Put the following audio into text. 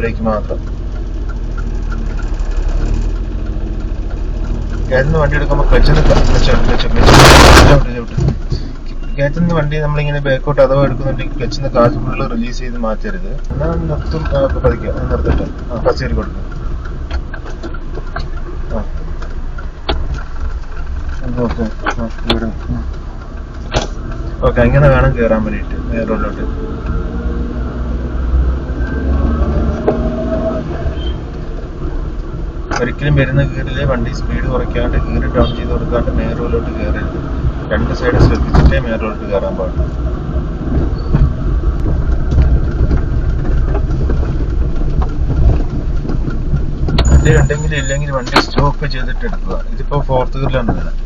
Break മാത്രം. കയറ്റുന്ന വണ്ടി എടുക്കുമ്പോൾ ക്ലച്ചിന് കയറ്റുന്ന വണ്ടി നമ്മളിങ്ങനെ ബാക്കോട്ട് അഥവാ എടുക്കുന്നുണ്ടെങ്കിൽ ക്ലച്ചിന് കാശ് ഫുള്ള് റിലീസ് ചെയ്ത് മാറ്റരുത്. എന്നാൽ നിർത്തും പതിക്കുക, നിർത്തിട്ട് ഫസ്റ്റ് കയറി കൊടുക്കും. ഓക്കെ, ഇങ്ങനെ വേണം കയറാൻ വേണ്ടിയിട്ട് മെയിൻ റോഡിലോട്ട്. ഒരിക്കലും വരുന്ന ഗിയറിലെ വണ്ടി സ്പീഡ് കുറയ്ക്കാണ്ട് ഗിയർ ഡൗൺ ചെയ്ത് കൊടുക്കാണ്ട് മെയിൻ റോഡിലോട്ട് കയറരുത്. രണ്ട് സൈഡ് ശ്രദ്ധിച്ചിട്ടേ മെയിൻ റോഡിലോട്ട് കയറാൻ പാടുള്ളൂ. വണ്ടി ഉണ്ടെങ്കിലും ഇല്ലെങ്കിൽ വണ്ടി സ്റ്റോപ്പ് ചെയ്തിട്ട് എടുക്കുക. ഇതിപ്പോ 4th ഗിയറിലാണ് വരുന്നത്.